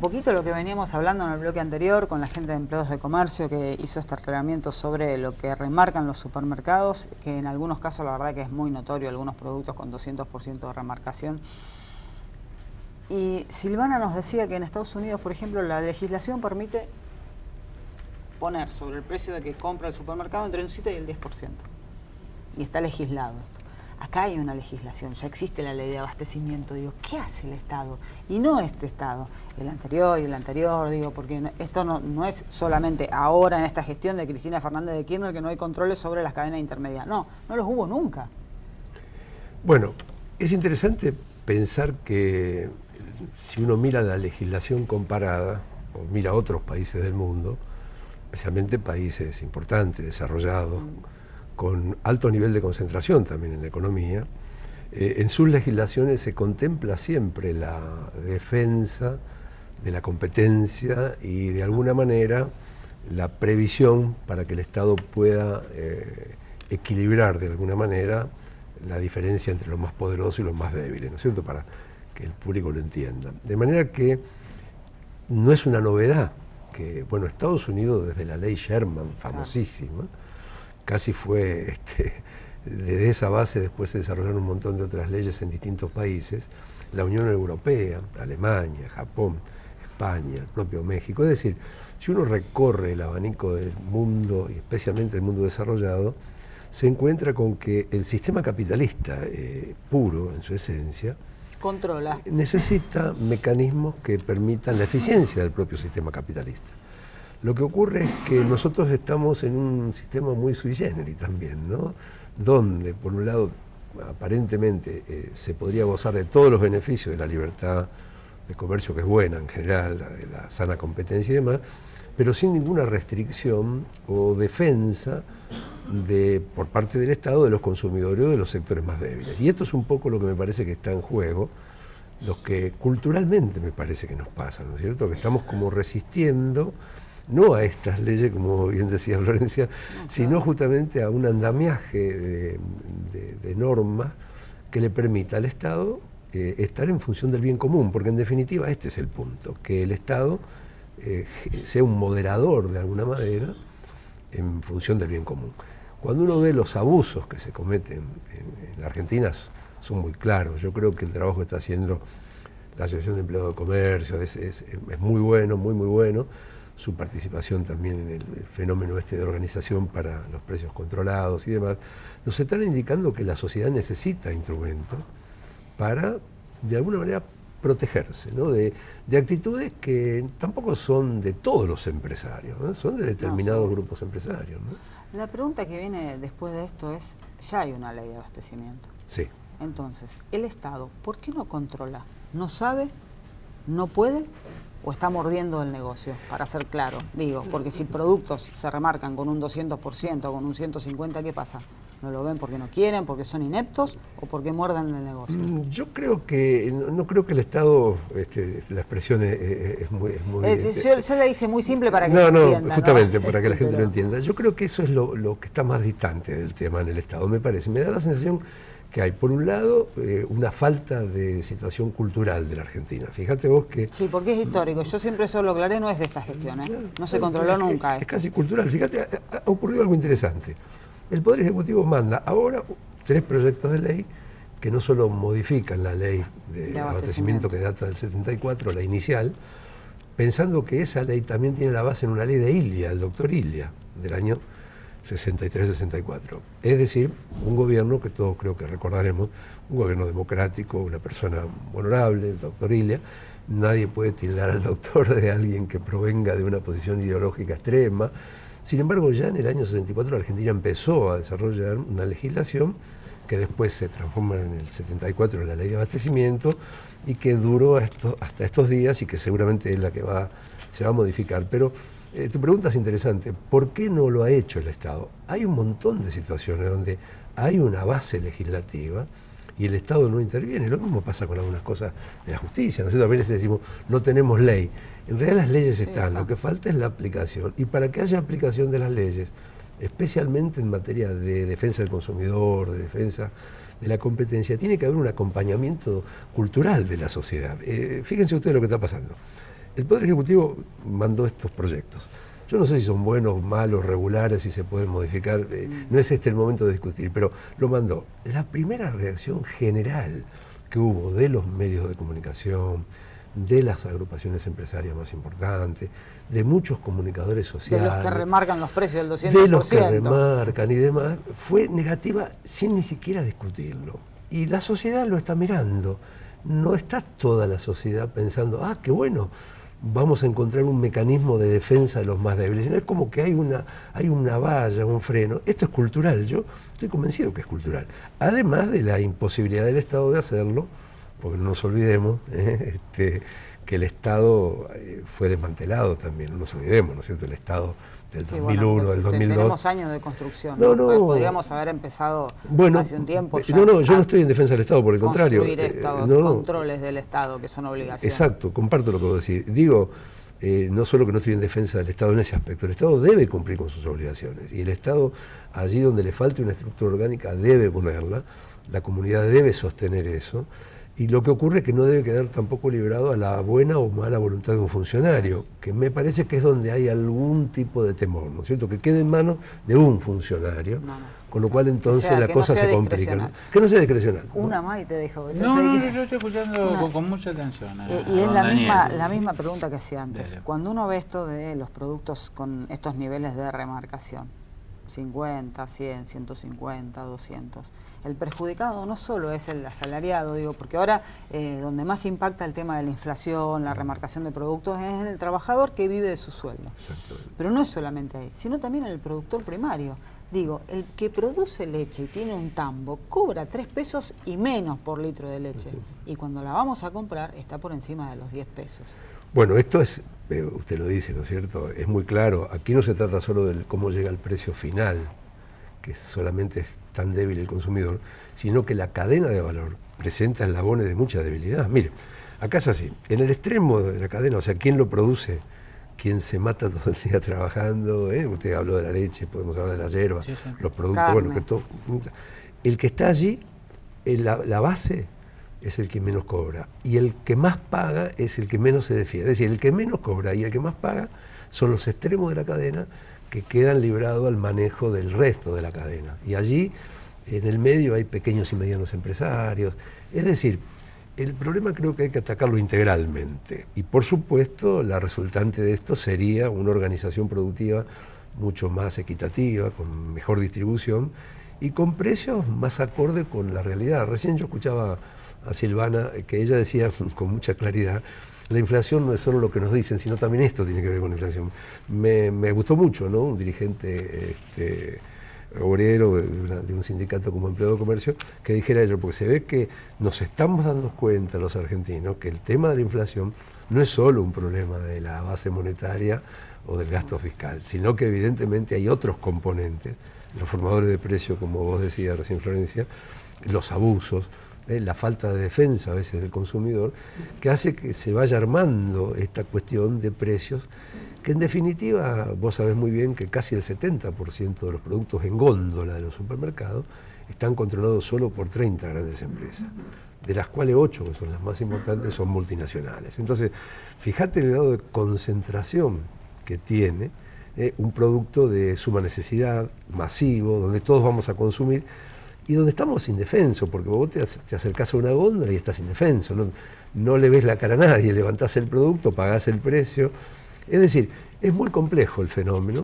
Poquito lo que veníamos hablando en el bloque anterior con la gente de empleados de comercio que hizo este reglamento sobre lo que remarcan los supermercados, que en algunos casos la verdad que es muy notorio, algunos productos con 200% de remarcación. Y Silvana nos decía que en Estados Unidos, por ejemplo, la legislación permite poner sobre el precio de que compra el supermercado entre un 7 y el 10%. Y está legislado esto. Acá hay una legislación, ya existe la ley de abastecimiento. Digo, ¿qué hace el Estado? Y no este Estado, el anterior y el anterior, digo, porque esto no es solamente ahora en esta gestión de Cristina Fernández de Kirchner que no hay controles sobre las cadenas intermedias. No los hubo nunca. Bueno, es interesante pensar que si uno mira la legislación comparada, o mira otros países del mundo, especialmente países importantes, desarrollados, con alto nivel de concentración también en la economía, en sus legislaciones se contempla siempre la defensa de la competencia y de alguna manera la previsión para que el Estado pueda equilibrar de alguna manera la diferencia entre los más poderosos y los más débiles, ¿no es cierto?, para que el público lo entienda. De manera que no es una novedad que, bueno, Estados Unidos desde la ley Sherman, famosísima, casi fue, desde esa base después se desarrollaron un montón de otras leyes en distintos países, la Unión Europea, Alemania, Japón, España, el propio México. Es decir, si uno recorre el abanico del mundo, y especialmente el mundo desarrollado, se encuentra con que el sistema capitalista puro, en su esencia, controla. Necesita mecanismos que permitan la eficiencia del propio sistema capitalista. Lo que ocurre es que nosotros estamos en un sistema muy sui generis también, ¿no?, donde, por un lado, aparentemente se podría gozar de todos los beneficios de la libertad de comercio, que es buena en general, de la sana competencia y demás, pero sin ninguna restricción o defensa por parte del Estado de los consumidores o de los sectores más débiles. Y esto es un poco lo que me parece que está en juego, lo que culturalmente me parece que nos pasa, ¿no es cierto?, que estamos como resistiendo no a estas leyes, como bien decía Florencia, sino justamente a un andamiaje de normas que le permita al Estado estar en función del bien común, porque en definitiva este es el punto, que el Estado sea un moderador de alguna manera en función del bien común. Cuando uno ve los abusos que se cometen en la Argentina son muy claros. Yo creo que el trabajo que está haciendo la Asociación de Empleados de Comercio es muy bueno, muy bueno. Su participación también en el fenómeno de organización para los precios controlados y demás, nos están indicando que la sociedad necesita instrumentos para, de alguna manera, protegerse, ¿no?, de actitudes que tampoco son de todos los empresarios, ¿no?, son de determinados grupos empresarios, ¿no? La pregunta que viene después de esto es, ya hay una ley de abastecimiento. Sí. Entonces, el Estado, ¿por qué no controla? ¿No sabe? ¿No puede? ¿O está mordiendo el negocio? Para ser claro, digo, porque si productos se remarcan con un 200%, con un 150%, ¿qué pasa? ¿No lo ven porque no quieren, porque son ineptos o porque muerden el negocio? Yo creo que, no creo que el Estado, la expresión es muy... yo la hice muy simple para que se entienda. Justamente, para que la gente lo entienda. Yo creo que eso es lo que está más distante del tema en el Estado, me parece. Me da la sensación que hay, por un lado, una falta de situación cultural de la Argentina. Fíjate vos que... Sí, porque es histórico. Yo siempre eso lo aclaré, no es de esta gestión, ¿eh? No se controló nunca. Es casi cultural. Fíjate, ha ocurrido algo interesante. El Poder Ejecutivo manda ahora 3 proyectos de ley que no solo modifican la ley de abastecimiento que data del 74, la inicial, pensando que esa ley también tiene la base en una ley de Ilia, el doctor Ilia, del año 63-64. Es decir, un gobierno que todos creo que recordaremos, un gobierno democrático, una persona honorable, el doctor Ilia. Nadie puede tildar al doctor de alguien que provenga de una posición ideológica extrema. Sin embargo, ya en el año 64 la Argentina empezó a desarrollar una legislación que después se transforma en el 74 en la ley de abastecimiento y que duró hasta estos días y que seguramente es la que se va a modificar. Pero tu pregunta es interesante. ¿Por qué no lo ha hecho el Estado? Hay un montón de situaciones donde hay una base legislativa y el Estado no interviene. Lo mismo pasa con algunas cosas de la justicia. Nosotros a veces decimos, no tenemos ley. En realidad las leyes están, lo que falta es la aplicación. Y para que haya aplicación de las leyes, especialmente en materia de defensa del consumidor, de defensa de la competencia, tiene que haber un acompañamiento cultural de la sociedad. Fíjense ustedes lo que está pasando. El Poder Ejecutivo mandó estos proyectos. Yo no sé si son buenos, malos, regulares, si se pueden modificar, no es este el momento de discutir, pero lo mandó. La primera reacción general que hubo de los medios de comunicación, de las agrupaciones empresarias más importantes, de muchos comunicadores sociales, de los que remarcan los precios del 200%. de los que remarcan y demás, fue negativa sin ni siquiera discutirlo. Y la sociedad lo está mirando. No está toda la sociedad pensando, ah, qué bueno, vamos a encontrar un mecanismo de defensa de los más débiles. No es como que hay una valla, un freno. Esto es cultural, yo estoy convencido que es cultural. Además de la imposibilidad del Estado de hacerlo, porque no nos olvidemos que el Estado fue desmantelado también, no nos olvidemos, ¿no es cierto? El Estado del 2001, del 2002. Tenemos años de construcción, no. Podríamos haber empezado hace un tiempo ya. No, yo no estoy en defensa del Estado, por el contrario. Controles del Estado, que son obligaciones. Exacto, comparto lo que vos decís. Digo, no solo que no estoy en defensa del Estado en ese aspecto, el Estado debe cumplir con sus obligaciones, y el Estado, allí donde le falte una estructura orgánica, debe ponerla, la comunidad debe sostener eso. Y lo que ocurre es que no debe quedar tampoco librado a la buena o mala voluntad de un funcionario, que me parece que es donde hay algún tipo de temor, ¿no es cierto? Que quede en manos de un funcionario, con lo cual entonces la cosa se complica. ¿No? Que no sea discrecional. Una más y te dejo. No, yo estoy escuchando con mucha atención. Y es la misma pregunta que hacía antes. Dale. Cuando uno ve esto de los productos con estos niveles de remarcación, 50, 100, 150, 200. El perjudicado no solo es el asalariado, digo, porque ahora donde más impacta el tema de la inflación, la remarcación de productos, es en el trabajador que vive de su sueldo. Pero no es solamente ahí, sino también en el productor primario. Digo, el que produce leche y tiene un tambo cobra 3 pesos y menos por litro de leche. Y cuando la vamos a comprar está por encima de los 10 pesos. Bueno, esto es, usted lo dice, ¿no es cierto? Es muy claro. Aquí no se trata solo de cómo llega el precio final, que solamente es tan débil el consumidor, sino que la cadena de valor presenta eslabones de mucha debilidad. Mire, acá es así. En el extremo de la cadena, o sea, ¿quién lo produce? ¿Quién se mata todo el día trabajando? Usted habló de la leche, podemos hablar de la hierba, los productos, carne. Bueno, que todo. El que está allí, la base, es el que menos cobra. Y el que más paga es el que menos se defiende. Es decir, el que menos cobra y el que más paga son los extremos de la cadena que quedan librados al manejo del resto de la cadena. Y allí, en el medio, hay pequeños y medianos empresarios. Es decir, el problema creo que hay que atacarlo integralmente. Y por supuesto, la resultante de esto sería una organización productiva mucho más equitativa, con mejor distribución y con precios más acorde con la realidad. Recién yo escuchaba a Silvana, que ella decía con mucha claridad, la inflación no es solo lo que nos dicen, sino también esto tiene que ver con la inflación. Me gustó mucho, ¿no? Un dirigente obrero de un sindicato como Empleado de Comercio, que dijera ello, porque se ve que nos estamos dando cuenta los argentinos que el tema de la inflación no es solo un problema de la base monetaria o del gasto fiscal, sino que evidentemente hay otros componentes, los formadores de precios, como vos decías recién, Florencia, los abusos, la falta de defensa a veces del consumidor, que hace que se vaya armando esta cuestión de precios, que en definitiva vos sabés muy bien que casi el 70% de los productos en góndola de los supermercados están controlados solo por 30 grandes empresas, de las cuales 8, que son las más importantes, son multinacionales. Entonces, fíjate el grado de concentración que tiene un producto de suma necesidad, masivo, donde todos vamos a consumir, y donde estamos indefensos, porque vos te acercás a una góndola y estás indefenso, no le ves la cara a nadie, levantás el producto, pagás el precio. Es decir, es muy complejo el fenómeno.